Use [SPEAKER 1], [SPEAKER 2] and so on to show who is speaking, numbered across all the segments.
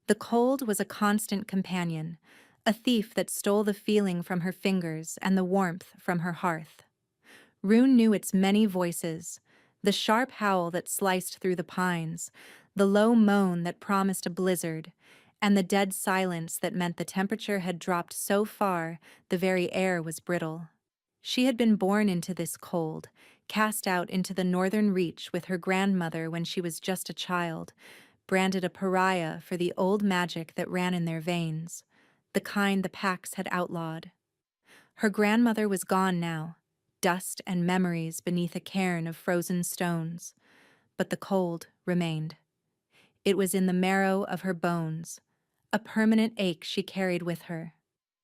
[SPEAKER 1] The cold was a constant companion, a thief that stole the feeling from her fingers and the warmth from her hearth. Rune knew its many voices, the sharp howl that sliced through the pines, the low moan that promised a blizzard, and the dead silence that meant the temperature had dropped so far the very air was brittle. She had been born into this cold, cast out into the northern reach with her grandmother when she was just a child, branded a pariah for the old magic that ran in their veins, the kind the packs had outlawed. Her grandmother was gone now, dust and memories beneath a cairn of frozen stones, but the cold remained. It was in the marrow of her bones, a permanent ache she carried with her.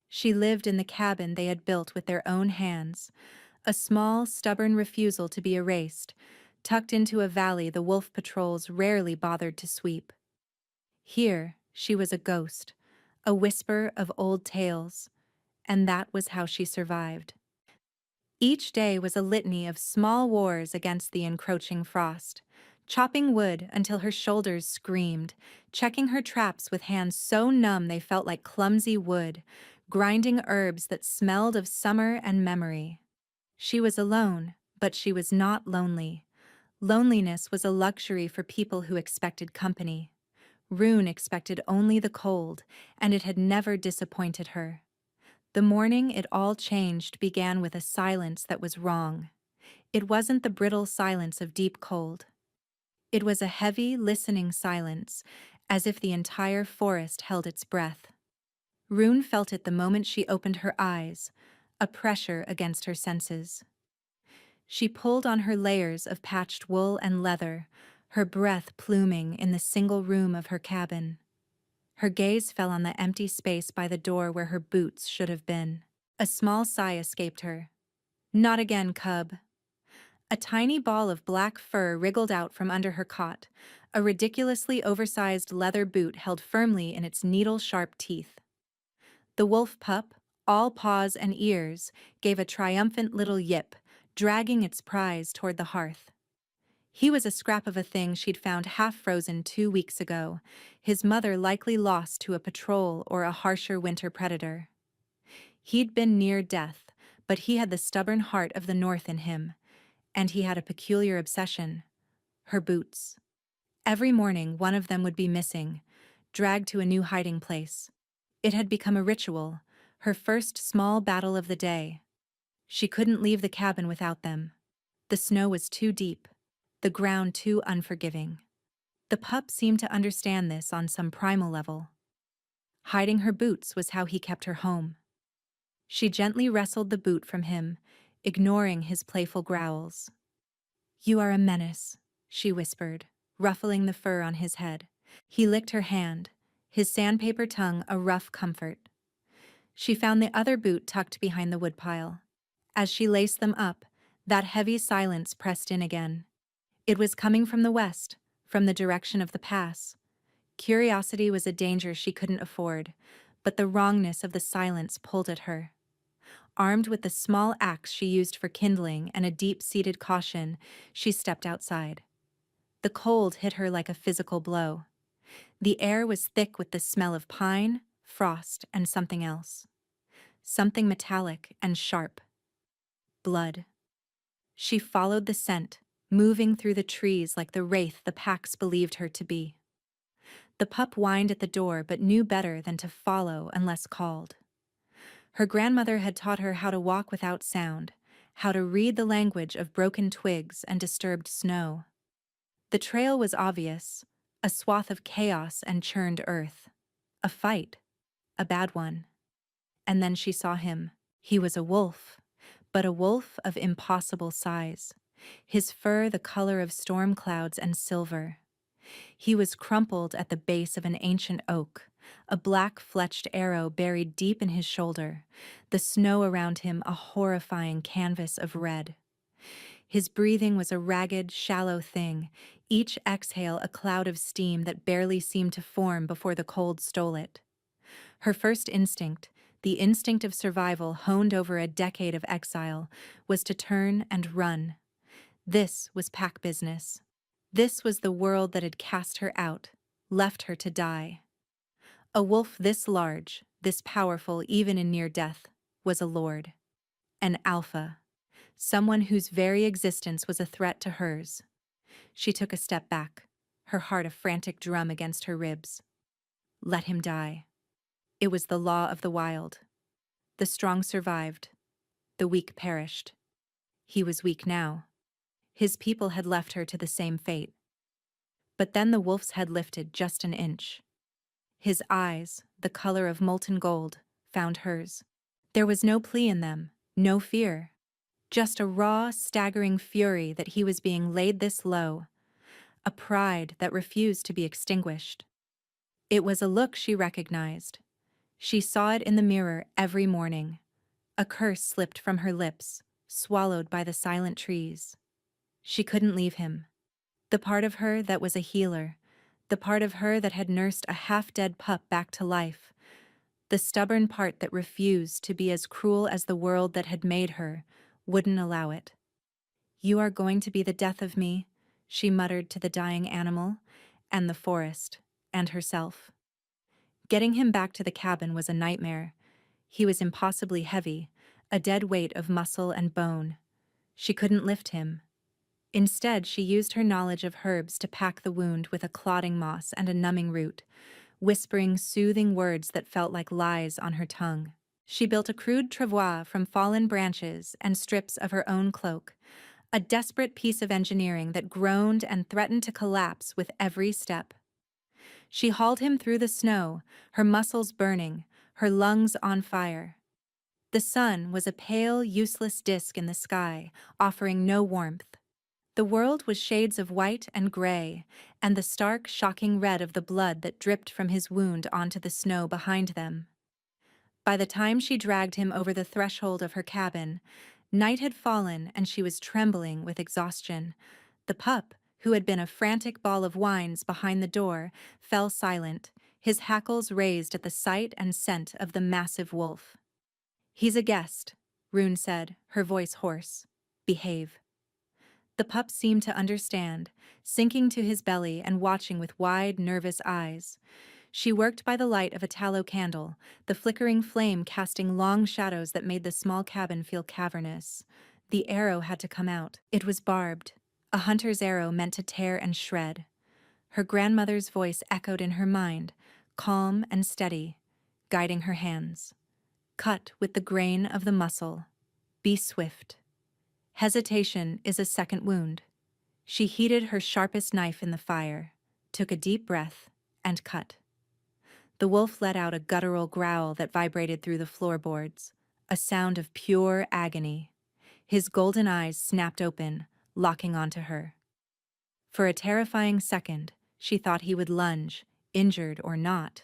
[SPEAKER 1] She lived in the cabin they had built with their own hands, a small, stubborn refusal to be erased, tucked into a valley the wolf patrols rarely bothered to sweep. Here, she was a ghost, a whisper of old tales, and that was how she survived. Each day was a litany of small wars against the encroaching frost, chopping wood until her shoulders screamed, checking her traps with hands so numb they felt like clumsy wood, grinding herbs that smelled of summer and memory. She was alone, but she was not lonely. Loneliness was a luxury for people who expected company. Rune expected only the cold, and it had never disappointed her. The morning it all changed began with a silence that was wrong. It wasn't the brittle silence of deep cold. It was a heavy, listening silence, as if the entire forest held its breath. Rune felt it the moment she opened her eyes, a pressure against her senses. She pulled on her layers of patched wool and leather, her breath pluming in the single room of her cabin. Her gaze fell on the empty space by the door where her boots should have been. A small sigh escaped her. Not again, cub. A tiny ball of black fur wriggled out from under her cot, a ridiculously oversized leather boot held firmly in its needle-sharp teeth. The wolf pup, all paws and ears, gave a triumphant little yip, dragging its prize toward the hearth. He was a scrap of a thing she'd found half-frozen 2 weeks ago, his mother likely lost to a patrol or a harsher winter predator. He'd been near death, but he had the stubborn heart of the North in him, and he had a peculiar obsession: her boots. Every morning one of them would be missing, dragged to a new hiding place. It had become a ritual, her first small battle of the day. She couldn't leave the cabin without them. The snow was too deep, the ground too unforgiving. The pup seemed to understand this on some primal level. Hiding her boots was how he kept her home. She gently wrestled the boot from him, ignoring his playful growls. "You are a menace," she whispered, ruffling the fur on his head. He licked her hand, his sandpaper tongue a rough comfort. She found the other boot tucked behind the woodpile. As she laced them up, that heavy silence pressed in again. It was coming from the west, from the direction of the pass. Curiosity was a danger she couldn't afford, but the wrongness of the silence pulled at her. Armed with the small axe she used for kindling and a deep-seated caution, she stepped outside. The cold hit her like a physical blow. The air was thick with the smell of pine, frost, and something else. Something metallic and sharp. Blood. She followed the scent, moving through the trees like the wraith the packs believed her to be. The pup whined at the door but knew better than to follow unless called. Her grandmother had taught her how to walk without sound, how to read the language of broken twigs and disturbed snow. The trail was obvious, a swath of chaos and churned earth. A fight. A bad one. And then she saw him. He was a wolf, but a wolf of impossible size, his fur the color of storm clouds and silver. He was crumpled at the base of an ancient oak, a black-fletched arrow buried deep in his shoulder, the snow around him a horrifying canvas of red. His breathing was a ragged, shallow thing, each exhale a cloud of steam that barely seemed to form before the cold stole it. Her first instinct, the instinct of survival honed over a decade of exile, was to turn and run. This was pack business. This was the world that had cast her out, left her to die. A wolf this large, this powerful even in near death, was a lord. An alpha. Someone whose very existence was a threat to hers. She took a step back, her heart a frantic drum against her ribs. Let him die. It was the law of the wild. The strong survived. The weak perished. He was weak now. His people had left her to the same fate. But then the wolf's head lifted just an inch. His eyes, the color of molten gold, found hers. There was no plea in them, no fear. Just a raw, staggering fury that he was being laid this low, a pride that refused to be extinguished. It was a look she recognized. She saw it in the mirror every morning. A curse slipped from her lips, swallowed by the silent trees. She couldn't leave him. The part of her that was a healer, the part of her that had nursed a half-dead pup back to life, the stubborn part that refused to be as cruel as the world that had made her, wouldn't allow it. "You are going to be the death of me," she muttered to the dying animal, and the forest, and herself. Getting him back to the cabin was a nightmare. He was impossibly heavy, a dead weight of muscle and bone. She couldn't lift him. Instead, she used her knowledge of herbs to pack the wound with a clotting moss and a numbing root, whispering soothing words that felt like lies on her tongue. She built a crude travois from fallen branches and strips of her own cloak, a desperate piece of engineering that groaned and threatened to collapse with every step. She hauled him through the snow, her muscles burning, her lungs on fire. The sun was a pale, useless disk in the sky, offering no warmth. The world was shades of white and gray, and the stark, shocking red of the blood that dripped from his wound onto the snow behind them. By the time she dragged him over the threshold of her cabin, night had fallen and she was trembling with exhaustion. The pup, who had been a frantic ball of whines behind the door, fell silent, his hackles raised at the sight and scent of the massive wolf. "He's a guest," Rune said, her voice hoarse. "Behave." The pup seemed to understand, sinking to his belly and watching with wide, nervous eyes. She worked by the light of a tallow candle, the flickering flame casting long shadows that made the small cabin feel cavernous. The arrow had to come out. It was barbed, a hunter's arrow meant to tear and shred. Her grandmother's voice echoed in her mind, calm and steady, guiding her hands. "Cut with the grain of the muscle. Be swift." Hesitation is a second wound. She heated her sharpest knife in the fire, took a deep breath, and cut. The wolf let out a guttural growl that vibrated through the floorboards, a sound of pure agony. His golden eyes snapped open, locking onto her. For a terrifying second, she thought he would lunge, injured or not.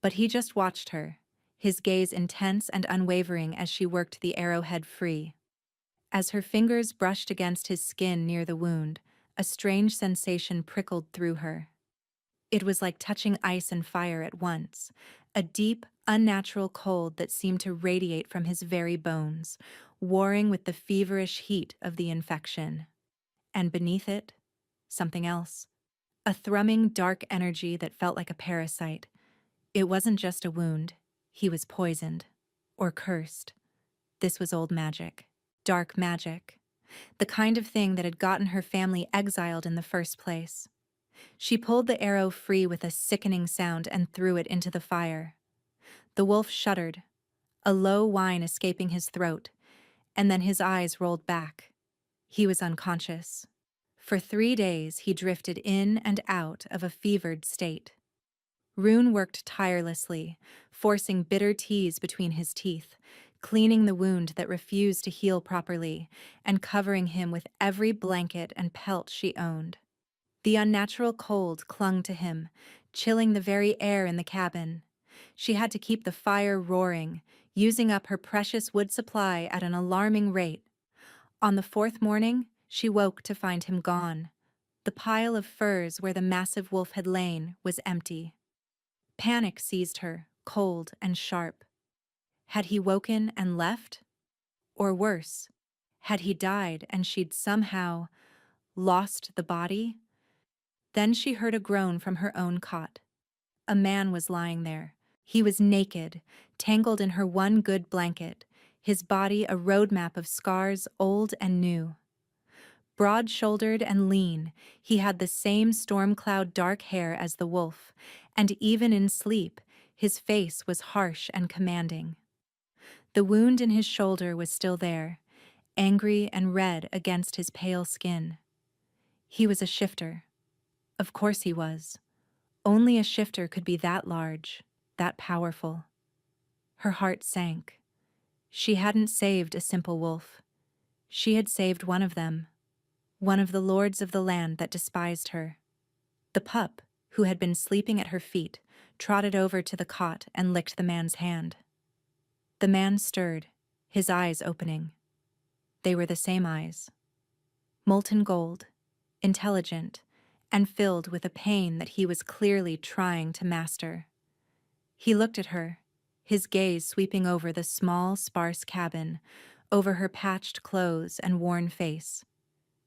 [SPEAKER 1] But he just watched her, his gaze intense and unwavering as she worked the arrowhead free. As her fingers brushed against his skin near the wound, a strange sensation prickled through her. It was like touching ice and fire at once, a deep, unnatural cold that seemed to radiate from his very bones, warring with the feverish heat of the infection. And beneath it, something else. A thrumming, dark energy that felt like a parasite. It wasn't just a wound. He was poisoned. Or cursed. This was old magic. Dark magic. The kind of thing that had gotten her family exiled in the first place. She pulled the arrow free with a sickening sound and threw it into the fire. The wolf shuddered, a low whine escaping his throat, and then his eyes rolled back. He was unconscious. For 3 days he drifted in and out of a fevered state. Rune worked tirelessly, forcing bitter teas between his teeth, cleaning the wound that refused to heal properly, and covering him with every blanket and pelt she owned. The unnatural cold clung to him, chilling the very air in the cabin. She had to keep the fire roaring, using up her precious wood supply at an alarming rate. On the 4th morning, she woke to find him gone. The pile of furs where the massive wolf had lain was empty. Panic seized her, cold and sharp. Had he woken and left? Or worse, had he died and she'd somehow lost the body? Then she heard a groan from her own cot. A man was lying there. He was naked, tangled in her one good blanket, his body a roadmap of scars old and new. Broad-shouldered and lean, he had the same storm-cloud dark hair as the wolf, and even in sleep, his face was harsh and commanding. The wound in his shoulder was still there, angry and red against his pale skin. He was a shifter. Of course he was. Only a shifter could be that large, that powerful. Her heart sank. She hadn't saved a simple wolf. She had saved one of them, one of the lords of the land that despised her. The pup, who had been sleeping at her feet, trotted over to the cot and licked the man's hand. The man stirred, his eyes opening. They were the same eyes. Molten gold, intelligent, and filled with a pain that he was clearly trying to master. He looked at her, his gaze sweeping over the small, sparse cabin, over her patched clothes and worn face.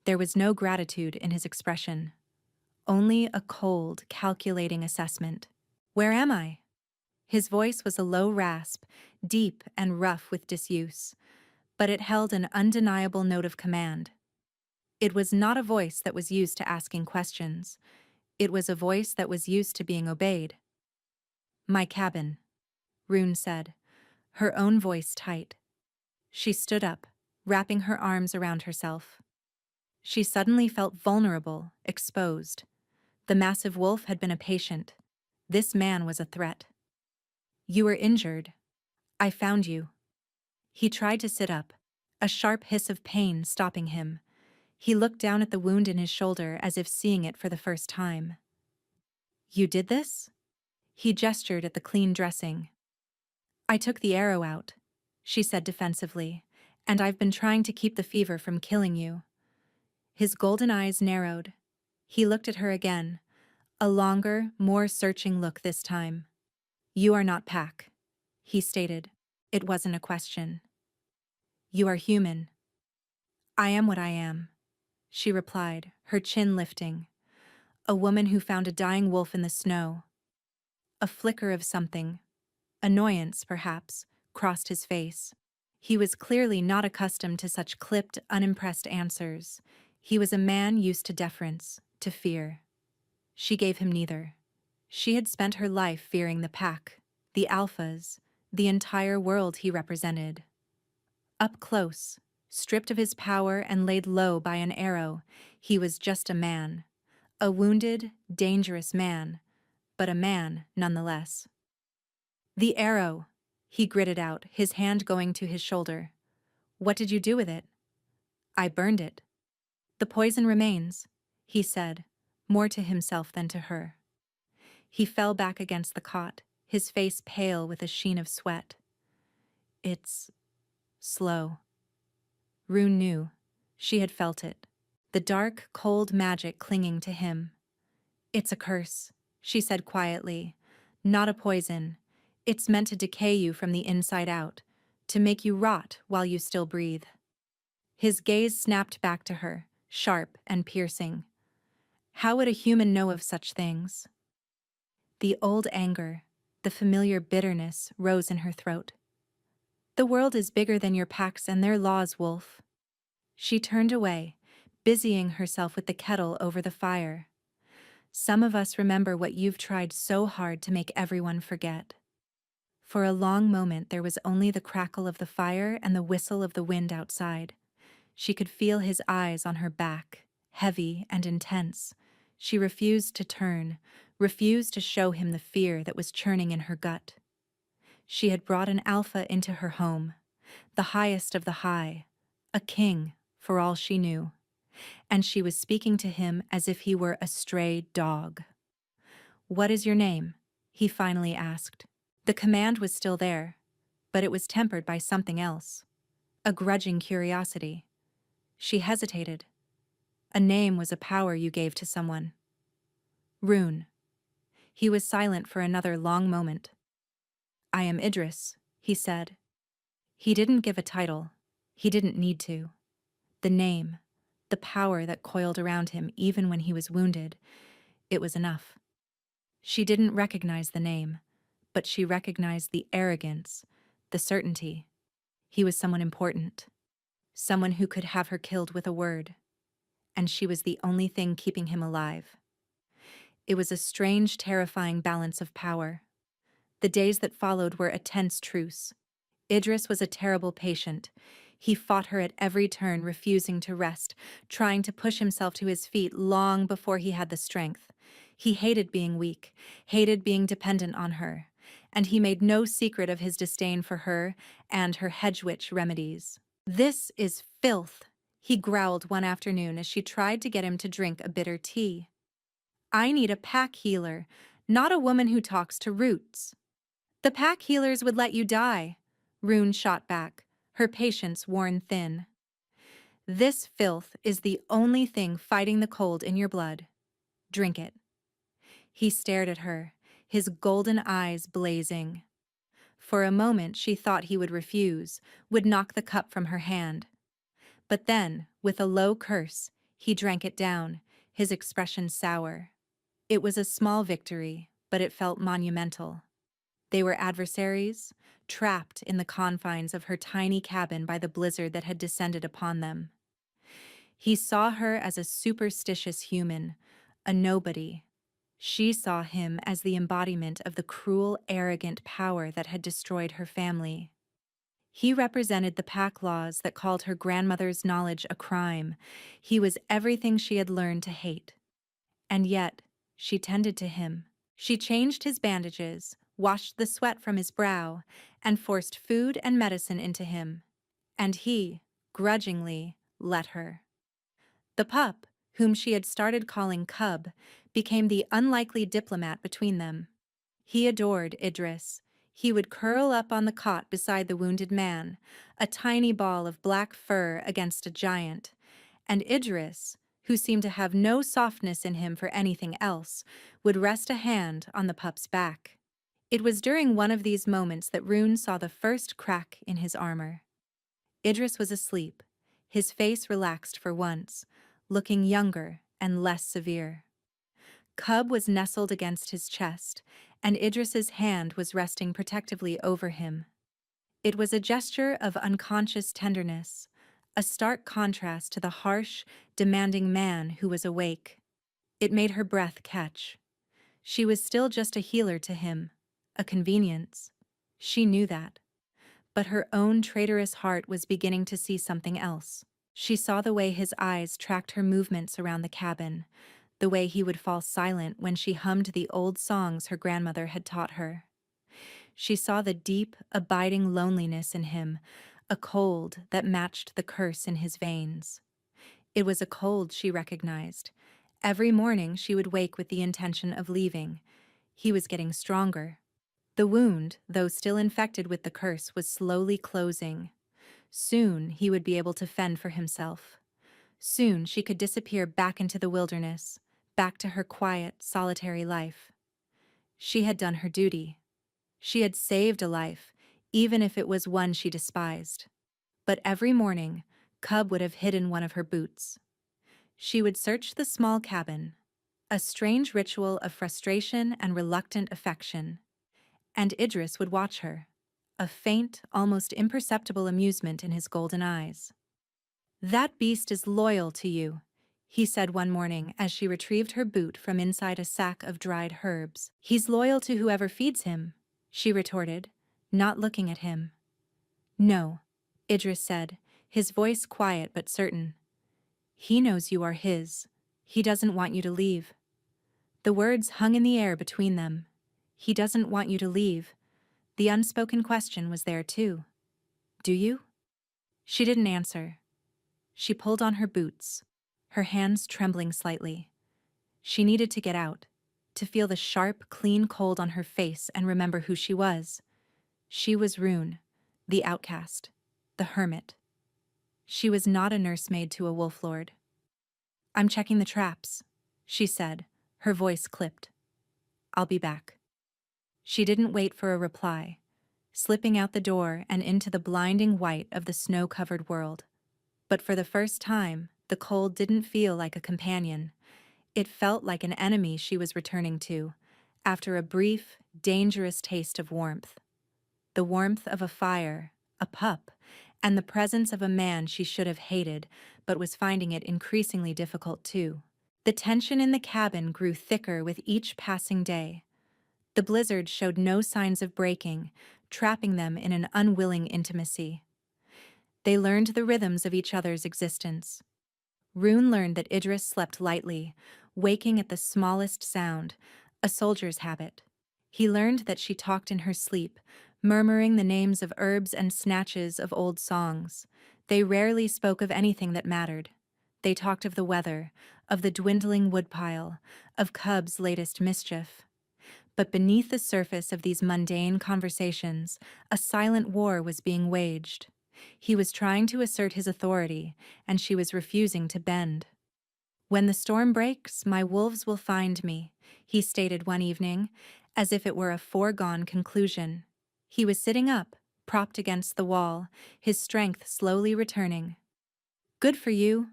[SPEAKER 1] There was no gratitude in his expression, only a cold, calculating assessment. "Where am I?" His voice was a low rasp, deep and rough with disuse, but it held an undeniable note of command. It was not a voice that was used to asking questions. It was a voice that was used to being obeyed. "My cabin," Rune said, her own voice tight. She stood up, wrapping her arms around herself. She suddenly felt vulnerable, exposed. The massive wolf had been a patient. This man was a threat. "You were injured. I found you." He tried to sit up, a sharp hiss of pain stopping him. He looked down at the wound in his shoulder as if seeing it for the first time. "You did this?" He gestured at the clean dressing. "I took the arrow out," she said defensively, "and I've been trying to keep the fever from killing you." His golden eyes narrowed. He looked at her again, a longer, more searching look this time. "You are not Pack," he stated. It wasn't a question. "You are human." "I am what I am," she replied, her chin lifting. A woman who found a dying wolf in the snow. A flicker of something, annoyance perhaps, crossed his face. He was clearly not accustomed to such clipped, unimpressed answers. He was a man used to deference, to fear. She gave him neither. She had spent her life fearing the Pack, the Alphas, the entire world he represented. Up close, stripped of his power and laid low by an arrow, he was just a man. A wounded, dangerous man, but a man nonetheless. "The arrow," he gritted out, his hand going to his shoulder. "What did you do with it?" "I burned it." "The poison remains," he said, more to himself than to her. He fell back against the cot, his face pale with a sheen of sweat. "It's slow." Rune knew. She had felt it. The dark, cold magic clinging to him. "It's a curse," she said quietly. "Not a poison. It's meant to decay you from the inside out, to make you rot while you still breathe." His gaze snapped back to her, sharp and piercing. How would a human know of such things? The old anger, the familiar bitterness, rose in her throat. "The world is bigger than your packs and their laws, Wolf." She turned away, busying herself with the kettle over the fire. "Some of us remember what you've tried so hard to make everyone forget." For a long moment there was only the crackle of the fire and the whistle of the wind outside. She could feel his eyes on her back, heavy and intense. She refused to turn, refused to show him the fear that was churning in her gut. She had brought an alpha into her home, the highest of the high, a king, for all she knew. And she was speaking to him as if he were a stray dog. "What is your name?" he finally asked. The command was still there, but it was tempered by something else, a grudging curiosity. She hesitated. "A name was a power you gave to someone." "Rune." He was silent for another long moment. "I am Idris," he said. He didn't give a title. He didn't need to. The name, the power that coiled around him even when he was wounded, it was enough. She didn't recognize the name, but she recognized the arrogance, the certainty. He was someone important, someone who could have her killed with a word, and she was the only thing keeping him alive. It was a strange, terrifying balance of power. The days that followed were a tense truce. Idris was a terrible patient. He fought her at every turn, refusing to rest, trying to push himself to his feet long before he had the strength. He hated being weak, hated being dependent on her, and he made no secret of his disdain for her and her hedge witch remedies. "This is filth," he growled one afternoon as she tried to get him to drink a bitter tea. "I need a pack healer, not a woman who talks to roots." "The pack healers would let you die," Rune shot back, her patience worn thin. "This filth is the only thing fighting the cold in your blood. Drink it." He stared at her, his golden eyes blazing. For a moment she thought he would refuse, would knock the cup from her hand. But then, with a low curse, he drank it down, his expression sour. It was a small victory, but it felt monumental. They were adversaries, trapped in the confines of her tiny cabin by the blizzard that had descended upon them. He saw her as a superstitious human, a nobody. She saw him as the embodiment of the cruel, arrogant power that had destroyed her family. He represented the pack laws that called her grandmother's knowledge a crime. He was everything she had learned to hate. And yet, she tended to him. She changed his bandages, washed the sweat from his brow, and forced food and medicine into him. And he, grudgingly, let her. The pup, whom she had started calling Cub, became the unlikely diplomat between them. He adored Idris. He would curl up on the cot beside the wounded man, a tiny ball of black fur against a giant, and Idris, who seemed to have no softness in him for anything else, would rest a hand on the pup's back. It was during one of these moments that Rune saw the first crack in his armor. Idris was asleep, his face relaxed for once, looking younger and less severe. Cub was nestled against his chest, and Idris's hand was resting protectively over him. It was a gesture of unconscious tenderness, a stark contrast to the harsh, demanding man who was awake. It made her breath catch. She was still just a healer to him, a convenience. She knew that. But her own traitorous heart was beginning to see something else. She saw the way his eyes tracked her movements around the cabin, the way he would fall silent when she hummed the old songs her grandmother had taught her. She saw the deep, abiding loneliness in him, a cold that matched the curse in his veins. It was a cold she recognized. Every morning she would wake with the intention of leaving. He was getting stronger. The wound, though still infected with the curse, was slowly closing. Soon he would be able to fend for himself. Soon she could disappear back into the wilderness, back to her quiet, solitary life. She had done her duty. She had saved a life, even if it was one she despised. But every morning, Cub would have hidden one of her boots. She would search the small cabin, a strange ritual of frustration and reluctant affection. And Idris would watch her, a faint, almost imperceptible amusement in his golden eyes. "That beast is loyal to you," he said one morning as she retrieved her boot from inside a sack of dried herbs. "He's loyal to whoever feeds him," she retorted, not looking at him. "No," Idris said, his voice quiet but certain. "He knows you are his. He doesn't want you to leave." The words hung in the air between them. He doesn't want you to leave. The unspoken question was there too. Do you? She didn't answer. She pulled on her boots, her hands trembling slightly. She needed to get out, to feel the sharp, clean cold on her face and remember who she was. She was Rune, the outcast, the hermit. She was not a nursemaid to a wolf lord. "I'm checking the traps," she said, her voice clipped. "I'll be back." She didn't wait for a reply, slipping out the door and into the blinding white of the snow-covered world. But for the first time, the cold didn't feel like a companion. It felt like an enemy she was returning to, after a brief, dangerous taste of warmth. The warmth of a fire, a pup, and the presence of a man she should have hated, but was finding it increasingly difficult too. The tension in the cabin grew thicker with each passing day. The blizzard showed no signs of breaking, trapping them in an unwilling intimacy. They learned the rhythms of each other's existence. Rune learned that Idris slept lightly, waking at the smallest sound, a soldier's habit. He learned that she talked in her sleep, murmuring the names of herbs and snatches of old songs. They rarely spoke of anything that mattered. They talked of the weather, of the dwindling woodpile, of Cub's latest mischief. But beneath the surface of these mundane conversations, a silent war was being waged. He was trying to assert his authority, and she was refusing to bend. "When the storm breaks, my wolves will find me," he stated one evening, as if it were a foregone conclusion. He was sitting up, propped against the wall, his strength slowly returning. "Good for you,"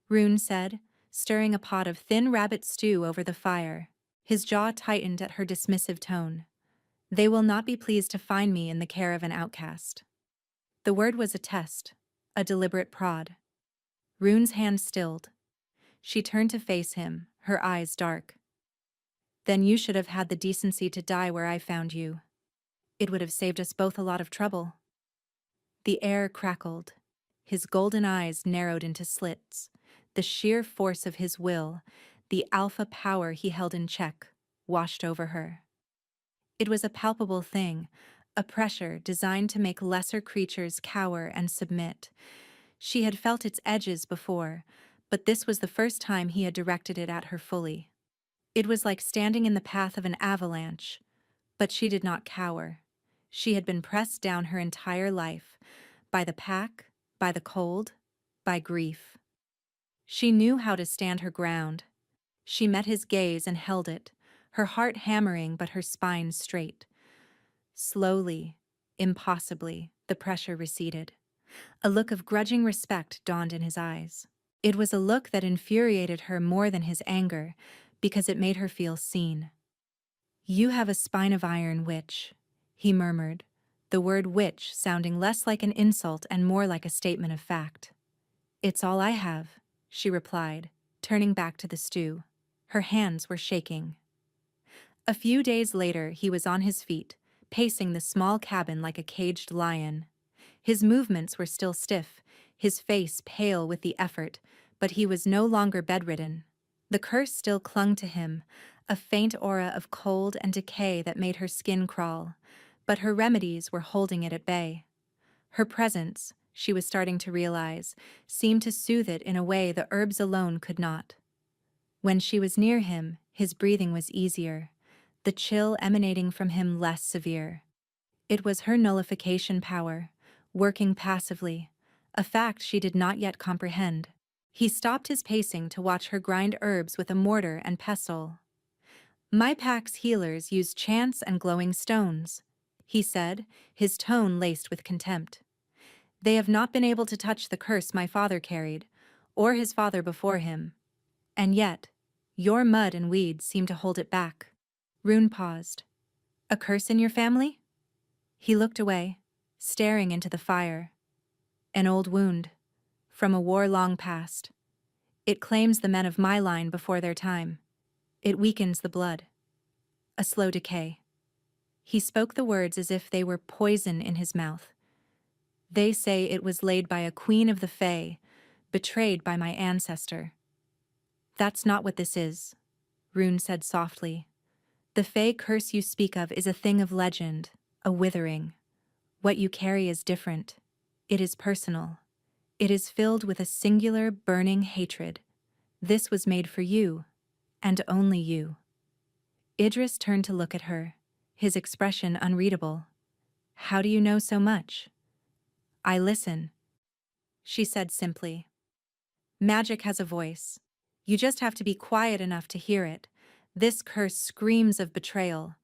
[SPEAKER 1] Rune said, stirring a pot of thin rabbit stew over the fire. His jaw tightened at her dismissive tone. "They will not be pleased to find me in the care of an outcast." The word was a test, a deliberate prod. Rune's hand stilled. She turned to face him, her eyes dark. "Then you should have had the decency to die where I found you. It would have saved us both a lot of trouble." The air crackled. His golden eyes narrowed into slits. The sheer force of his will, the alpha power he held in check, washed over her. It was a palpable thing, a pressure designed to make lesser creatures cower and submit. She had felt its edges before, but this was the first time he had directed it at her fully. It was like standing in the path of an avalanche, but she did not cower. She had been pressed down her entire life, by the pack, by the cold, by grief. She knew how to stand her ground. She met his gaze and held it, her heart hammering but her spine straight. Slowly, impossibly, the pressure receded. A look of grudging respect dawned in his eyes. It was a look that infuriated her more than his anger, because it made her feel seen. "You have a spine of iron, witch," he murmured, the word witch sounding less like an insult and more like a statement of fact. "It's all I have," she replied, turning back to the stew. Her hands were shaking. A few days later, he was on his feet, pacing the small cabin like a caged lion. His movements were still stiff, his face pale with the effort, but he was no longer bedridden. The curse still clung to him, a faint aura of cold and decay that made her skin crawl, but her remedies were holding it at bay. Her presence, she was starting to realize, seemed to soothe it in a way the herbs alone could not. When she was near him, his breathing was easier, the chill emanating from him less severe. It was her nullification power, working passively, a fact she did not yet comprehend. He stopped his pacing to watch her grind herbs with a mortar and pestle. "My pack's healers use chants and glowing stones," he said, his tone laced with contempt. "They have not been able to touch the curse my father carried, or his father before him. And yet, your mud and weeds seem to hold it back." Rune paused. "A curse in your family?" He looked away, staring into the fire. "An old wound, from a war long past. It claims the men of my line before their time. It weakens the blood. A slow decay." He spoke the words as if they were poison in his mouth. "They say it was laid by a queen of the Fae, betrayed by my ancestor." "That's not what this is," Rune said softly. "The Fae curse you speak of is a thing of legend, a withering. What you carry is different. It is personal. It is filled with a singular, burning hatred. This was made for you, and only you." Idris turned to look at her, his expression unreadable. "How do you know so much?" "I listen," she said simply. "Magic has a voice. You just have to be quiet enough to hear it. This curse screams of betrayal,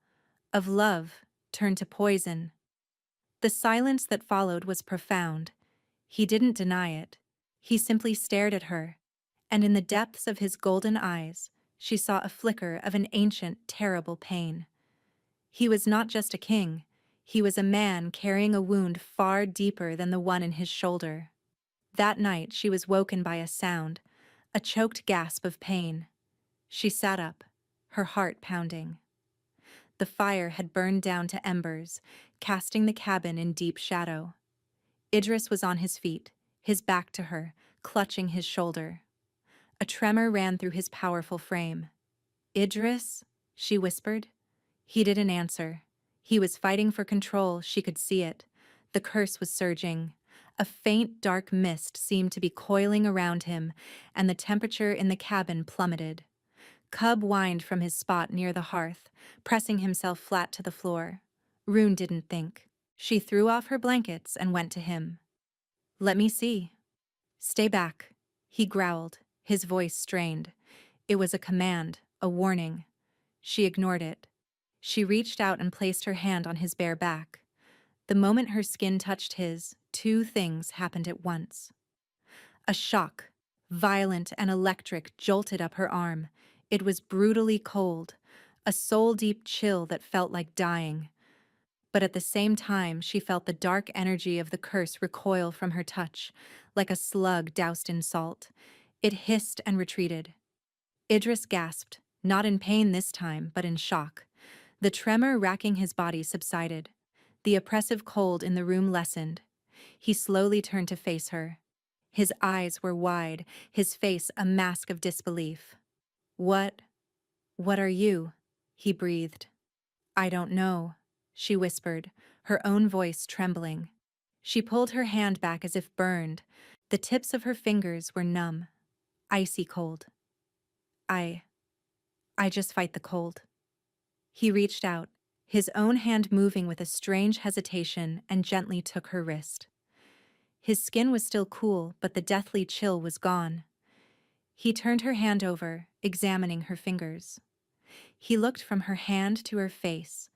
[SPEAKER 1] of love turned to poison." The silence that followed was profound. He didn't deny it. He simply stared at her, and in the depths of his golden eyes, she saw a flicker of an ancient, terrible pain. He was not just a king, he was a man carrying a wound far deeper than the one in his shoulder. That night she was woken by a sound, a choked gasp of pain. She sat up, her heart pounding. The fire had burned down to embers, casting the cabin in deep shadow. Idris was on his feet, his back to her, clutching his shoulder. A tremor ran through his powerful frame. "Idris?" she whispered. He didn't answer. He was fighting for control, she could see it. The curse was surging. A faint, dark mist seemed to be coiling around him, and the temperature in the cabin plummeted. Cub whined from his spot near the hearth, pressing himself flat to the floor. Rune didn't think. She threw off her blankets and went to him. "Let me see." "Stay back," he growled, his voice strained. It was a command, a warning. She ignored it. She reached out and placed her hand on his bare back. The moment her skin touched his, two things happened at once. A shock, violent and electric, jolted up her arm. It was brutally cold, a soul-deep chill that felt like dying. But at the same time, she felt the dark energy of the curse recoil from her touch, like a slug doused in salt. It hissed and retreated. Idris gasped, not in pain this time, but in shock. The tremor racking his body subsided. The oppressive cold in the room lessened. He slowly turned to face her. His eyes were wide, his face a mask of disbelief. What are you?" he breathed. "I don't know," she whispered, her own voice trembling. She pulled her hand back as if burned. The tips of her fingers were numb, icy cold. I just fight the cold." He reached out, his own hand moving with a strange hesitation, and gently took her wrist. His skin was still cool, but the deathly chill was gone. He turned her hand over, examining her fingers. He looked from her hand to her face,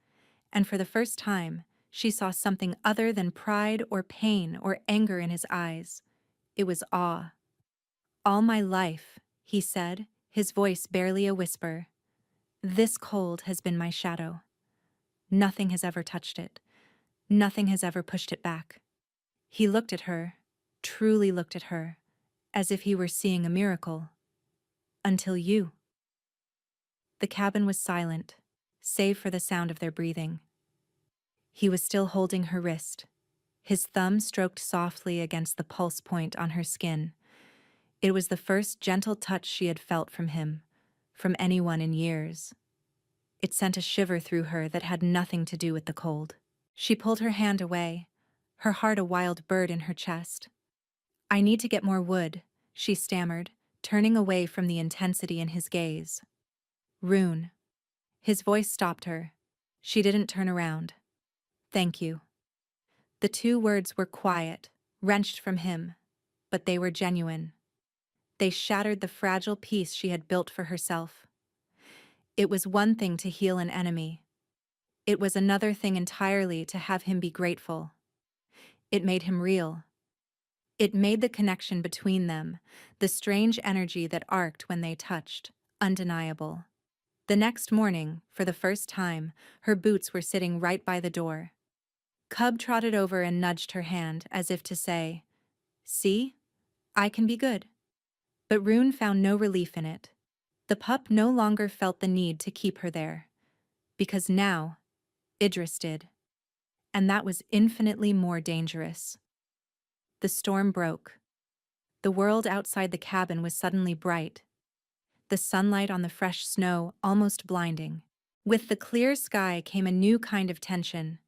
[SPEAKER 1] and for the first time, she saw something other than pride or pain or anger in his eyes. It was awe. "All my life," he said, his voice barely a whisper, "this cold has been my shadow. Nothing has ever touched it. Nothing has ever pushed it back." He looked at her, truly looked at her, as if he were seeing a miracle. "Until you." The cabin was silent, save for the sound of their breathing. He was still holding her wrist. His thumb stroked softly against the pulse point on her skin. It was the first gentle touch she had felt from him, from anyone in years. It sent a shiver through her that had nothing to do with the cold. She pulled her hand away, her heart a wild bird in her chest. "I need to get more wood," she stammered, turning away from the intensity in his gaze. "Rune." His voice stopped her. She didn't turn around. "Thank you." The two words were quiet, wrenched from him, but they were genuine. They shattered the fragile peace she had built for herself. It was one thing to heal an enemy. It was another thing entirely to have him be grateful. It made him real. It made the connection between them, the strange energy that arced when they touched, undeniable. The next morning, for the first time, her boots were sitting right by the door. Cub trotted over and nudged her hand, as if to say, "See? I can be good." But Rune found no relief in it. The pup no longer felt the need to keep her there. Because now, Idris did. And that was infinitely more dangerous. The storm broke. The world outside the cabin was suddenly bright. The sunlight on the fresh snow almost blinding. With the clear sky came a new kind of tension.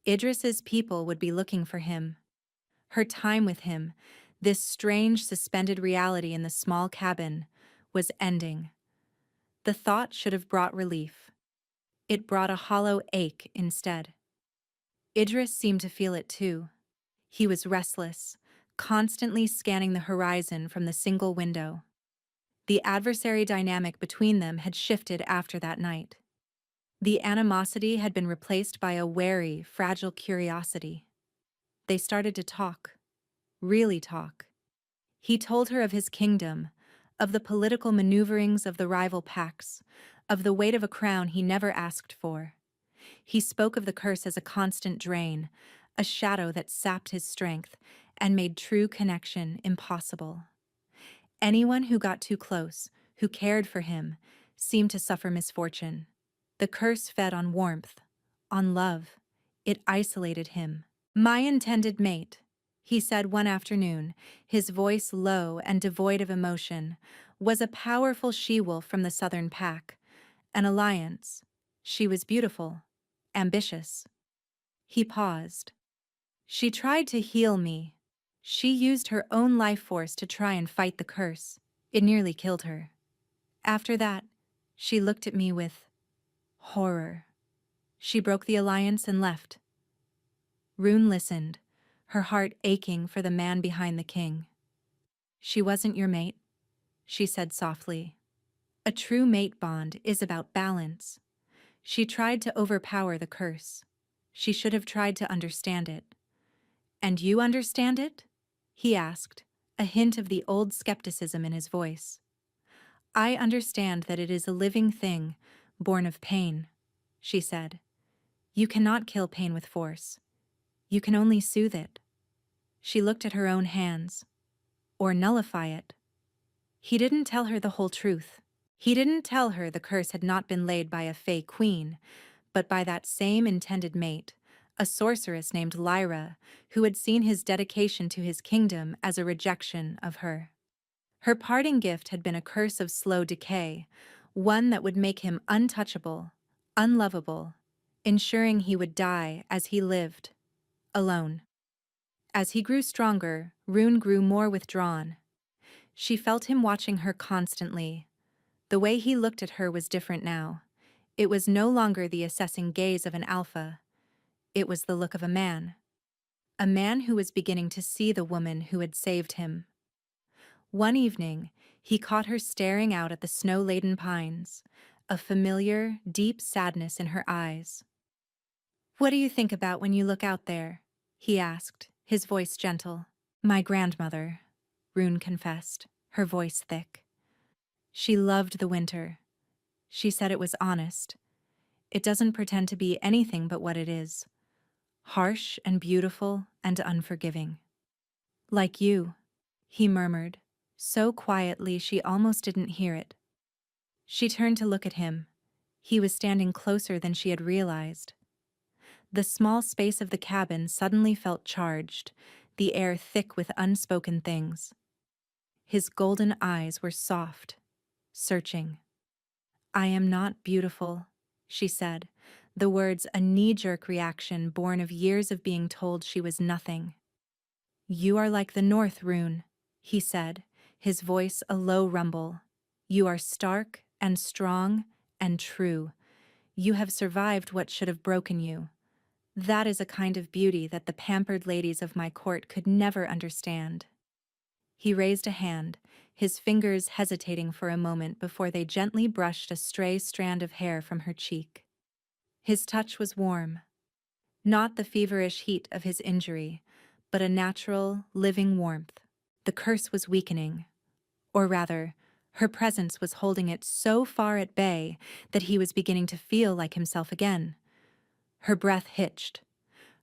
[SPEAKER 1] Idris's people would be looking for him. Her time with him, this strange suspended reality in the small cabin, was ending. The thought should have brought relief. It brought a hollow ache instead. Idris seemed to feel it too. He was restless, constantly scanning the horizon from the single window. The adversary dynamic between them had shifted after that night. The animosity had been replaced by a wary, fragile curiosity. They started to talk. Really talk. He told her of his kingdom, of the political maneuverings of the rival pacts, of the weight of a crown he never asked for. He spoke of the curse as a constant drain, a shadow that sapped his strength and made true connection impossible. Anyone who got too close, who cared for him, seemed to suffer misfortune. The curse fed on warmth, on love. It isolated him. "My intended mate," he said one afternoon, his voice low and devoid of emotion, was a powerful she-wolf from the southern pack. An alliance. She was beautiful, ambitious. He paused. "She tried to heal me. She used her own life force to try and fight the curse. It nearly killed her. After that, she looked at me with horror. She broke the alliance and left." Rune listened, her heart aching for the man behind the king. "She wasn't your mate," she said softly. "A true mate bond is about balance. She tried to overpower the curse. She should have tried to understand it." "And you understand it?" he asked, a hint of the old skepticism in his voice. "I understand that it is a living thing, born of pain," she said. "You cannot kill pain with force. You can only soothe it." She looked at her own hands. "Or nullify it." He didn't tell her the whole truth. He didn't tell her the curse had not been laid by a fey queen, but by that same intended mate, a sorceress named Lyra, who had seen his dedication to his kingdom as a rejection of her. Her parting gift had been a curse of slow decay, one that would make him untouchable, unlovable, ensuring he would die as he lived, alone. As he grew stronger, Rune grew more withdrawn. She felt him watching her constantly. The way he looked at her was different now. It was no longer the assessing gaze of an alpha. It was the look of a man who was beginning to see the woman who had saved him. One evening, he caught her staring out at the snow-laden pines, a familiar, deep sadness in her eyes. "What do you think about when you look out there?" he asked, his voice gentle. "My grandmother," Rune confessed, her voice thick. "She loved the winter. She said it was honest. It doesn't pretend to be anything but what it is. Harsh and beautiful and unforgiving." "Like you," he murmured, so quietly she almost didn't hear it. She turned to look at him. He was standing closer than she had realized. The small space of the cabin suddenly felt charged, the air thick with unspoken things. His golden eyes were soft, searching. "I am not beautiful," she said, the words a knee-jerk reaction born of years of being told she was nothing. "You are like the North, Rune," he said, his voice a low rumble. "You are stark and strong and true. You have survived what should have broken you. That is a kind of beauty that the pampered ladies of my court could never understand." He raised a hand, his fingers hesitating for a moment before they gently brushed a stray strand of hair from her cheek. His touch was warm. Not the feverish heat of his injury, but a natural, living warmth. The curse was weakening. Or rather, her presence was holding it so far at bay that he was beginning to feel like himself again. Her breath hitched.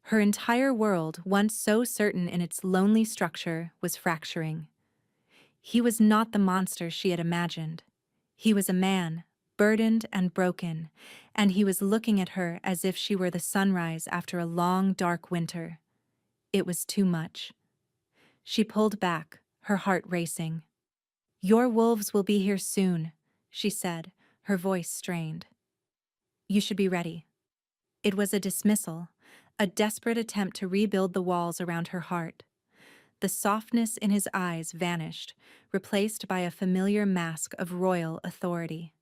[SPEAKER 1] Her entire world, once so certain in its lonely structure, was fracturing. He was not the monster she had imagined. He was a man, burdened and broken, and he was looking at her as if she were the sunrise after a long, dark winter. It was too much. She pulled back, her heart racing. "Your wolves will be here soon," she said, her voice strained. "You should be ready." It was a dismissal, a desperate attempt to rebuild the walls around her heart. The softness in his eyes vanished, replaced by a familiar mask of royal authority.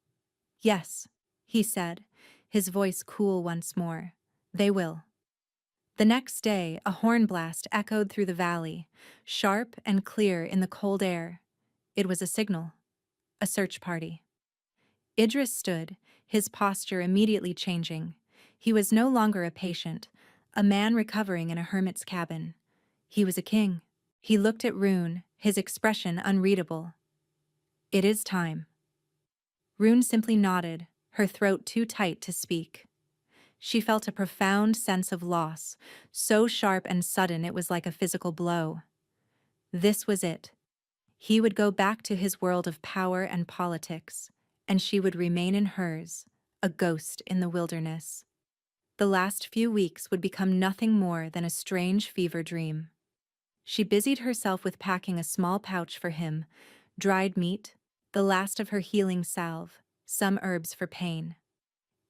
[SPEAKER 1] "Yes," he said, his voice cool once more. "They will." The next day, a horn blast echoed through the valley, sharp and clear in the cold air. It was a signal. A search party. Idris stood, his posture immediately changing. He was no longer a patient, a man recovering in a hermit's cabin. He was a king. He looked at Rune, his expression unreadable. "It is time." Rune simply nodded, her throat too tight to speak. She felt a profound sense of loss, so sharp and sudden it was like a physical blow. This was it. He would go back to his world of power and politics, and she would remain in hers, a ghost in the wilderness. The last few weeks would become nothing more than a strange fever dream. She busied herself with packing a small pouch for him, dried meat, the last of her healing salve, some herbs for pain.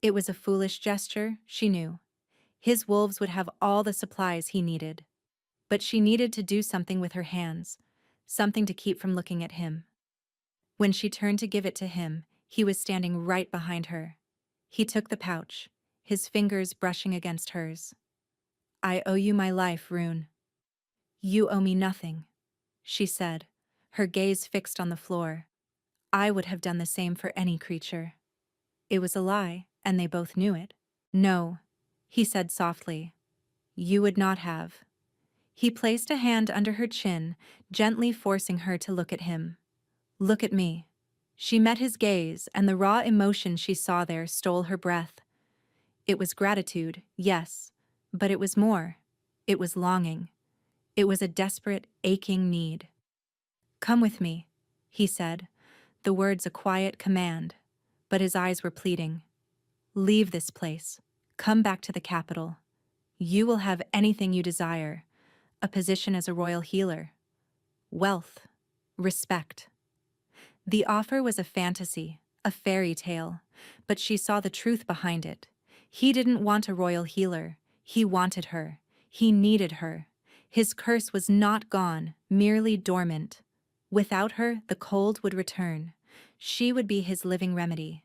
[SPEAKER 1] It was a foolish gesture, she knew. His wolves would have all the supplies he needed. But she needed to do something with her hands, something to keep from looking at him. When she turned to give it to him, he was standing right behind her. He took the pouch, his fingers brushing against hers. "I owe you my life, Rune." "You owe me nothing," she said, her gaze fixed on the floor. "I would have done the same for any creature." It was a lie, and they both knew it. "No," he said softly. "You would not have." He placed a hand under her chin, gently forcing her to look at him. "Look at me." She met his gaze, and the raw emotion she saw there stole her breath. It was gratitude, yes, but it was more. It was longing. It was a desperate, aching need. "Come with me," he said, the words a quiet command, but his eyes were pleading. "Leave this place. Come back to the capital. You will have anything you desire, a position as a royal healer, wealth, respect." The offer was a fantasy, a fairy tale, but she saw the truth behind it. He didn't want a royal healer. He wanted her. He needed her. His curse was not gone, merely dormant. Without her, the cold would return. She would be his living remedy.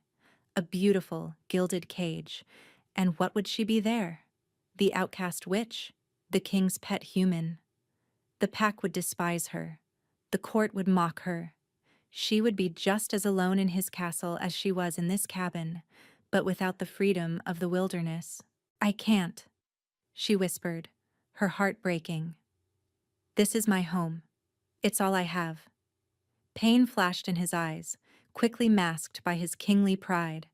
[SPEAKER 1] A beautiful, gilded cage. And what would she be there? The outcast witch? The king's pet human? The pack would despise her. The court would mock her. She would be just as alone in his castle as she was in this cabin, but without the freedom of the wilderness. "I can't," she whispered, her heart breaking. "This is my home. It's all I have." Pain flashed in his eyes, quickly masked by his kingly pride.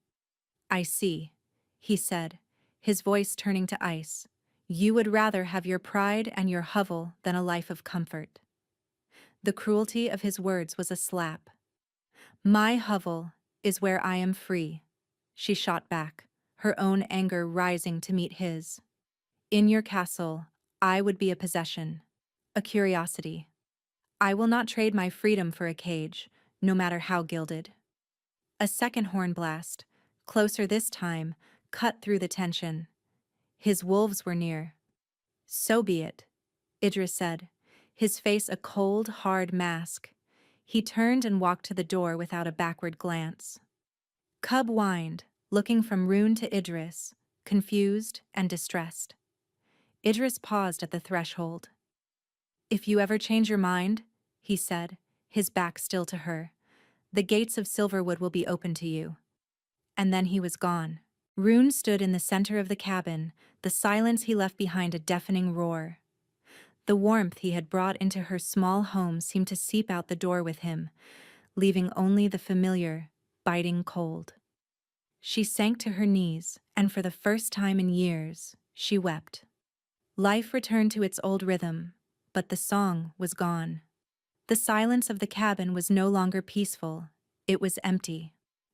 [SPEAKER 1] "I see," he said, his voice turning to ice. "You would rather have your pride and your hovel than a life of comfort." The cruelty of his words was a slap. "My hovel is where I am free," she shot back, her own anger rising to meet his. "In your castle, I would be a possession, a curiosity. I will not trade my freedom for a cage, no matter how gilded." A second horn blast, closer this time, cut through the tension. His wolves were near. "So be it," Idris said, his face a cold, hard mask. He turned and walked to the door without a backward glance. Cub whined, looking from Rune to Idris, confused and distressed. Idris paused at the threshold. "If you ever change your mind," he said, his back still to her, "the gates of Silverwood will be open to you." And then he was gone. Rune stood in the center of the cabin, the silence he left behind a deafening roar. The warmth he had brought into her small home seemed to seep out the door with him, leaving only the familiar, biting cold. She sank to her knees, and for the first time in years, she wept. Life returned to its old rhythm, but the song was gone. The silence of the cabin was no longer peaceful. It was empty.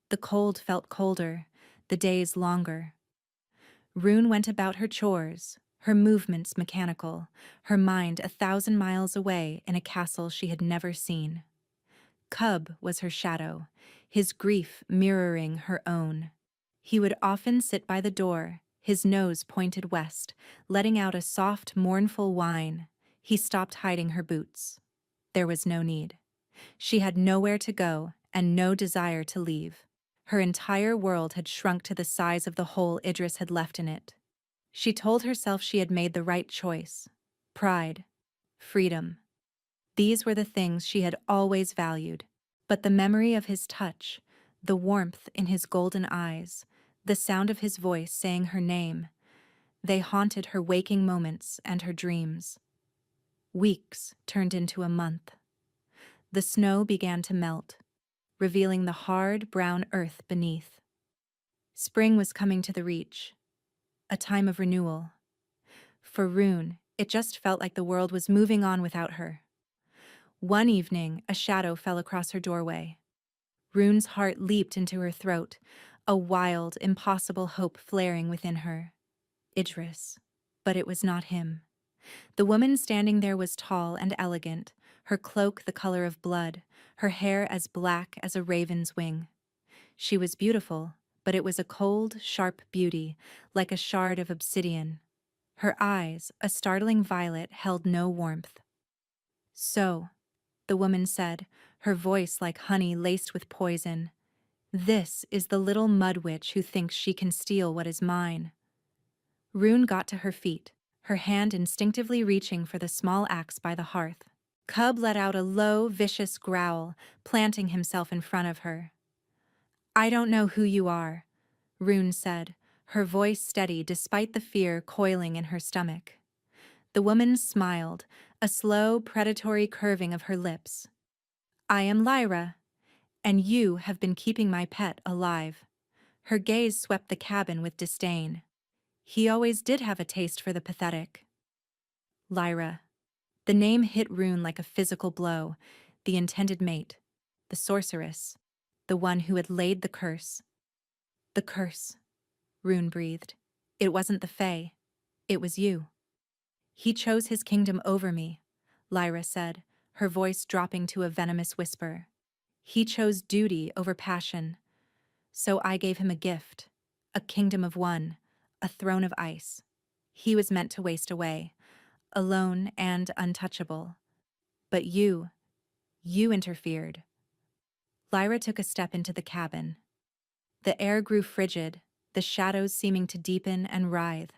[SPEAKER 1] The cold felt colder, the days longer. Rune went about her chores, her movements mechanical, her mind 1,000 miles away in a castle she had never seen. Cub was her shadow, his grief mirroring her own. He would often sit by the door, his nose pointed west, letting out a soft, mournful whine. He stopped hiding her boots. There was no need. She had nowhere to go and no desire to leave. Her entire world had shrunk to the size of the hole Idris had left in it. She told herself she had made the right choice. Pride, freedom. These were the things she had always valued. But the memory of his touch, the warmth in his golden eyes, the sound of his voice saying her name, they haunted her waking moments and her dreams. Weeks turned into a month. The snow began to melt, revealing the hard, brown earth beneath. Spring was coming to the reach. a time of renewal. For Rune, it just felt like the world was moving on without her. One evening, a shadow fell across her doorway. Rune's heart leaped into her throat, a wild, impossible hope flaring within her. Idris. But it was not him. The woman standing there was tall and elegant, her cloak the color of blood, her hair as black as a raven's wing. She was beautiful, but it was a cold, sharp beauty, like a shard of obsidian. Her eyes, a startling violet, held no warmth. "So," the woman said, her voice like honey laced with poison, "this is the little mud witch who thinks she can steal what is mine." Rune got to her feet, her hand instinctively reaching for the small axe by the hearth. Cub let out a low, vicious growl, planting himself in front of her. "I don't know who you are," Rune said, her voice steady despite the fear coiling in her stomach. The woman smiled, a slow, predatory curving of her lips. "I am Lyra, and you have been keeping my pet alive." Her gaze swept the cabin with disdain. He always did have a taste for the pathetic. Lyra. The name hit Rune like a physical blow, the intended mate, the sorceress, the one who had laid the curse. "The curse," Rune breathed. "It wasn't the Fae. It was you." "He chose his kingdom over me," Lyra said, her voice dropping to a venomous whisper. "He chose duty over passion. So I gave him a gift, a kingdom of one, a throne of ice. He was meant to waste away, alone and untouchable. But you interfered." Lyra took a step into the cabin. The air grew frigid, the shadows seeming to deepen and writhe.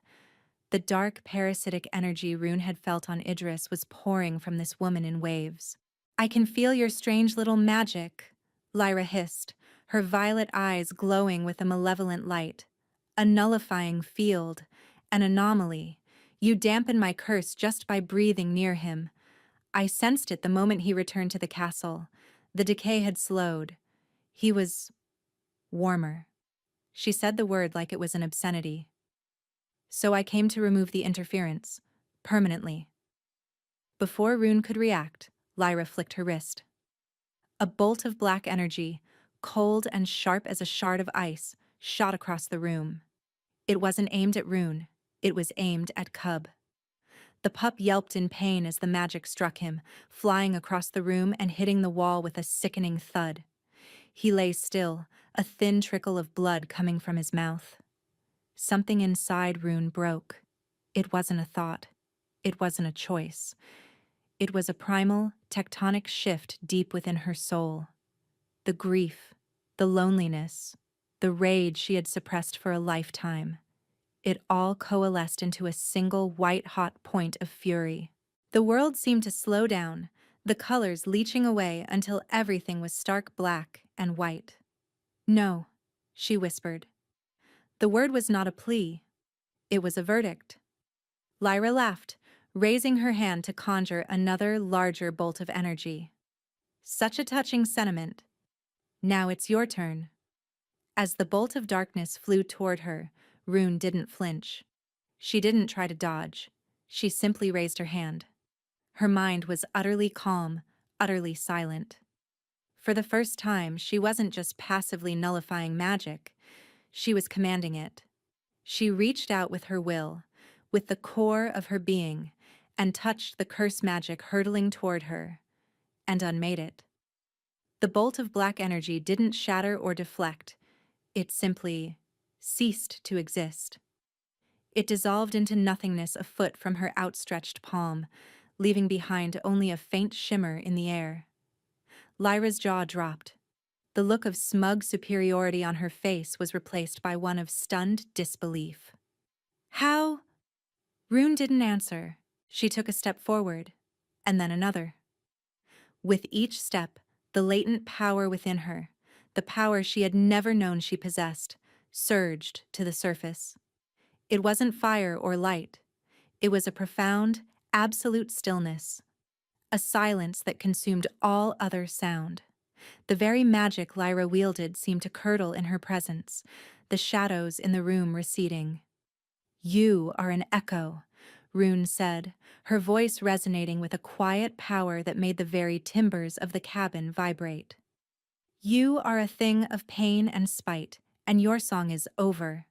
[SPEAKER 1] The dark, parasitic energy Rune had felt on Idris was pouring from this woman in waves. "I can feel your strange little magic," Lyra hissed, her violet eyes glowing with a malevolent light. "A nullifying field, an anomaly. You dampen my curse just by breathing near him." I sensed it the moment he returned to the castle. The decay had slowed. He was warmer. She said the word like it was an obscenity. "So I came to remove the interference, permanently." Before Rune could react, Lyra flicked her wrist. A bolt of black energy, cold and sharp as a shard of ice, shot across the room. It wasn't aimed at Rune, it was aimed at Cub. The pup yelped in pain as the magic struck him, flying across the room and hitting the wall with a sickening thud. He lay still, a thin trickle of blood coming from his mouth. Something inside Rune broke. It wasn't a thought. It wasn't a choice. It was a primal, tectonic shift deep within her soul. The grief, the loneliness, the rage she had suppressed for a lifetime. It all coalesced into a single white-hot point of fury. The world seemed to slow down, the colors leaching away until everything was stark black and white. "No," she whispered. The word was not a plea. It was a verdict. Lyra laughed, raising her hand to conjure another, larger bolt of energy. "Such a touching sentiment. Now it's your turn." As the bolt of darkness flew toward her, Rune didn't flinch. She didn't try to dodge. She simply raised her hand. Her mind was utterly calm, utterly silent. For the first time, she wasn't just passively nullifying magic. She was commanding it. She reached out with her will, with the core of her being, and touched the curse magic hurtling toward her, and unmade it. The bolt of black energy didn't shatter or deflect. It simply ceased to exist. It dissolved into nothingness a foot from her outstretched palm, leaving behind only a faint shimmer in the air. Lyra's jaw dropped. The look of smug superiority on her face was replaced by one of stunned disbelief. "How?" Rune didn't answer. She took a step forward, and then another. With each step, the latent power within her, the power she had never known she possessed, surged to the surface. It wasn't fire or light. It was a profound, absolute stillness, a silence that consumed all other sound. The very magic Lyra wielded seemed to curdle in her presence, the shadows in the room receding. "You are an echo," Rune said, her voice resonating with a quiet power that made the very timbers of the cabin vibrate. "You are a thing of pain and spite, and your song is over."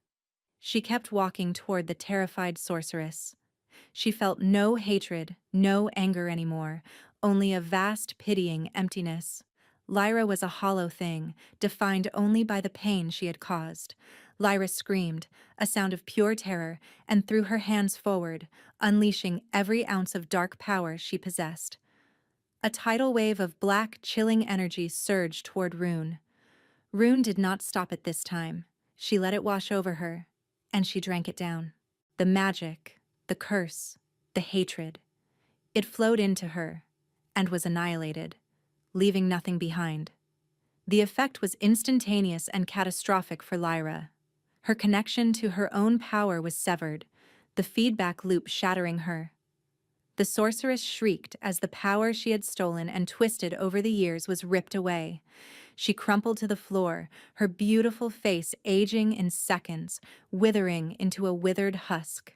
[SPEAKER 1] She kept walking toward the terrified sorceress. She felt no hatred, no anger anymore, only a vast, pitying emptiness. Lyra was a hollow thing, defined only by the pain she had caused. Lyra screamed, a sound of pure terror, and threw her hands forward, unleashing every ounce of dark power she possessed. A tidal wave of black, chilling energy surged toward Rune. Rune did not stop it this time. She let it wash over her, and she drank it down. The magic, the curse, the hatred. It flowed into her, and was annihilated, leaving nothing behind. The effect was instantaneous and catastrophic for Lyra. Her connection to her own power was severed, the feedback loop shattering her. The sorceress shrieked as the power she had stolen and twisted over the years was ripped away. She crumpled to the floor, her beautiful face aging in seconds, withering into a withered husk.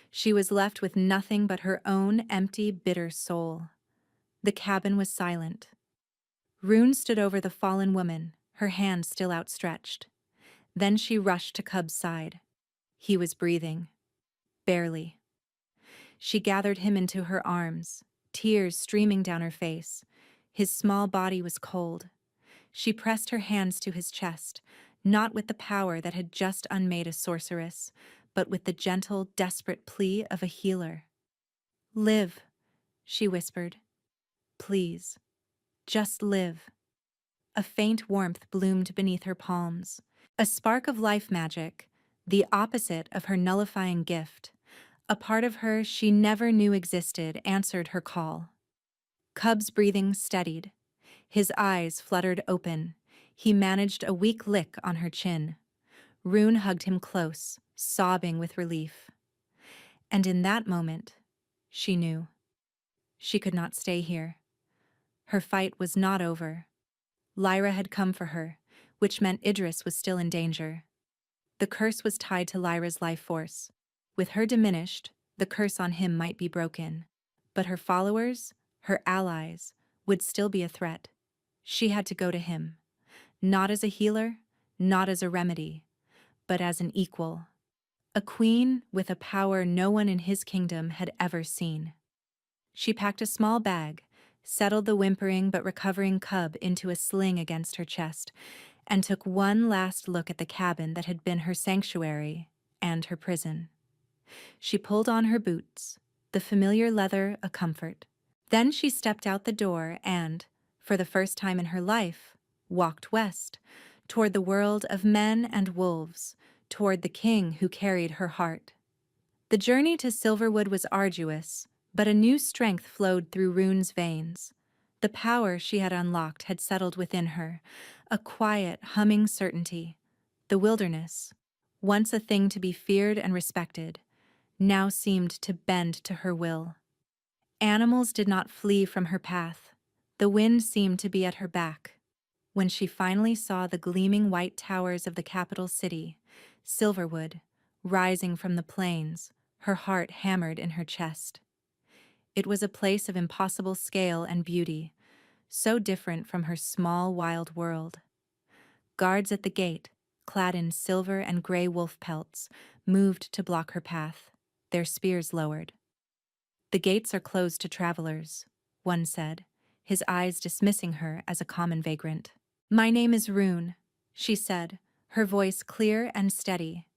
[SPEAKER 1] She was left with nothing but her own empty, bitter soul. The cabin was silent. Rune stood over the fallen woman, her hand still outstretched. Then she rushed to Cub's side. He was breathing. Barely. She gathered him into her arms, tears streaming down her face. His small body was cold. She pressed her hands to his chest, not with the power that had just unmade a sorceress, but with the gentle, desperate plea of a healer. "Live," she whispered. "Please, just live." A faint warmth bloomed beneath her palms. A spark of life magic, the opposite of her nullifying gift. A part of her she never knew existed answered her call. Cub's breathing steadied. His eyes fluttered open. He managed a weak lick on her chin. Rune hugged him close, sobbing with relief. And in that moment, she knew. She could not stay here. Her fight was not over. Lyra had come for her, which meant Idris was still in danger. The curse was tied to Lyra's life force. With her diminished, the curse on him might be broken. But her followers, her allies, would still be a threat. She had to go to him. Not as a healer, not as a remedy, but as an equal. A queen with a power no one in his kingdom had ever seen. She packed a small bag, settled the whimpering but recovering cub into a sling against her chest, and took one last look at the cabin that had been her sanctuary and her prison. She pulled on her boots, the familiar leather a comfort. Then she stepped out the door and, for the first time in her life, walked west, toward the world of men and wolves, toward the king who carried her heart. The journey to Silverwood was arduous, but a new strength flowed through Rune's veins. The power she had unlocked had settled within her, a quiet, humming certainty. The wilderness, once a thing to be feared and respected, now seemed to bend to her will. Animals did not flee from her path. The wind seemed to be at her back. When she finally saw the gleaming white towers of the capital city, Silverwood, rising from the plains, her heart hammered in her chest. It was a place of impossible scale and beauty, so different from her small, wild world. Guards at the gate, clad in silver and gray wolf pelts, moved to block her path, their spears lowered. "The gates are closed to travelers," one said, his eyes dismissing her as a common vagrant. "My name is Rune," she said, her voice clear and steady.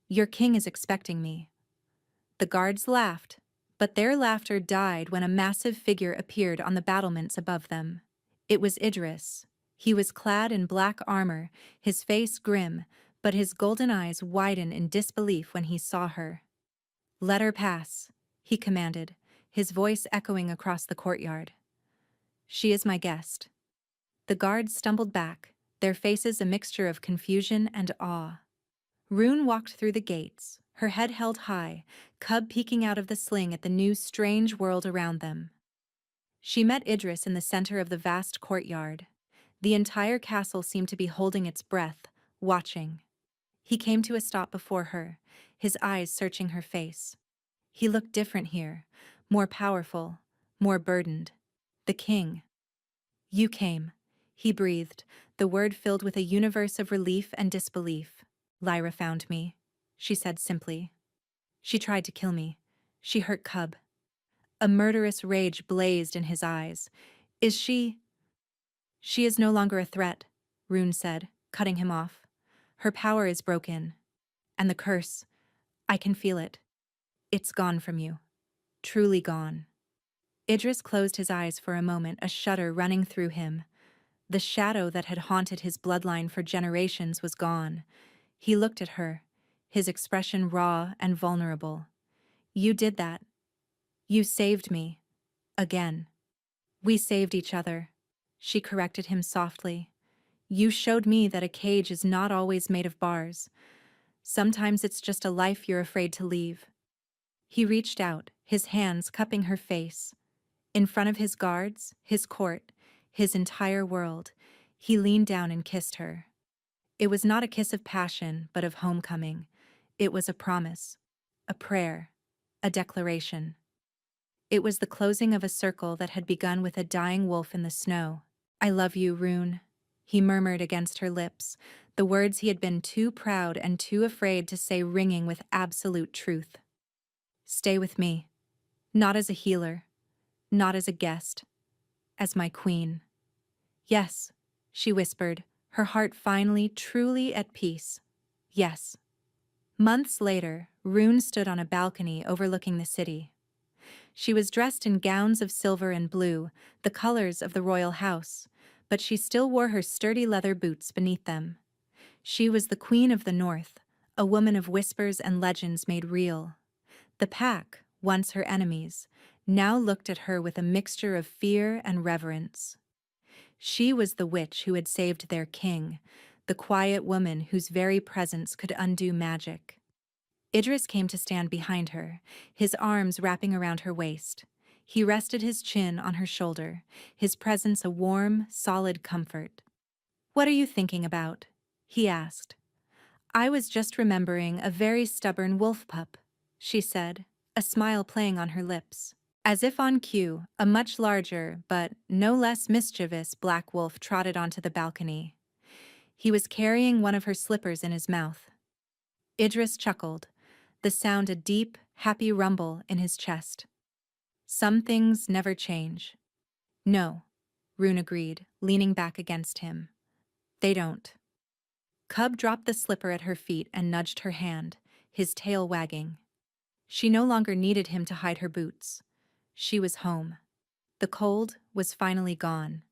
[SPEAKER 1] "Your king is expecting me." The guards laughed, but their laughter died when a massive figure appeared on the battlements above them. It was Idris. He was clad in black armor, his face grim, but his golden eyes widened in disbelief when he saw her. "Let her pass," he commanded, his voice echoing across the courtyard. "She is my guest." The guards stumbled back, their faces a mixture of confusion and awe. Rune walked through the gates, her head held high, cub peeking out of the sling at the new strange world around them. She met Idris in the center of the vast courtyard. The entire castle seemed to be holding its breath, watching. He came to a stop before her, his eyes searching her face. He looked different here, more powerful, more burdened. The king. You came, he breathed, the word filled with a universe of relief and disbelief. Lyra found me, she said simply. She tried to kill me. She hurt Cub. A murderous rage blazed in his eyes. Is she? She is no longer a threat, Rune said, cutting him off. Her power is broken. And the curse, I can feel it. It's gone from you. Truly gone. Idris closed his eyes for a moment, a shudder running through him. The shadow that had haunted his bloodline for generations was gone. He looked at her, his expression raw and vulnerable. You did that. You saved me. Again. We saved each other. She corrected him softly. You showed me that a cage is not always made of bars. Sometimes it's just a life you're afraid to leave. He reached out, his hands cupping her face. In front of his guards, his court, his entire world, he leaned down and kissed her. It was not a kiss of passion, but of homecoming. It was a promise, a prayer, a declaration. It was the closing of a circle that had begun with a dying wolf in the snow. I love you, Rune, he murmured against her lips, the words he had been too proud and too afraid to say ringing with absolute truth. Stay with me, not as a healer, not as a guest, as my queen. Yes, she whispered, her heart finally truly at peace. Yes. Months later, Rune stood on a balcony overlooking the city. She was dressed in gowns of silver and blue, the colors of the royal house, but she still wore her sturdy leather boots beneath them. She was the queen of the north, a woman of whispers and legends made real. The pack, once her enemies, now looked at her with a mixture of fear and reverence. She was the witch who had saved their king, the quiet woman whose very presence could undo magic. Idris came to stand behind her, his arms wrapping around her waist. He rested his chin on her shoulder, his presence a warm, solid comfort. What are you thinking about? He asked. I was just remembering a very stubborn wolf pup, she said, a smile playing on her lips. As if on cue, a much larger, but no less mischievous black wolf trotted onto the balcony. He was carrying one of her slippers in his mouth. Idris chuckled, the sound a deep, happy rumble in his chest. Some things never change. No, Rune agreed, leaning back against him. They don't. Cub dropped the slipper at her feet and nudged her hand, his tail wagging. She no longer needed him to hide her boots. She was home. The cold was finally gone.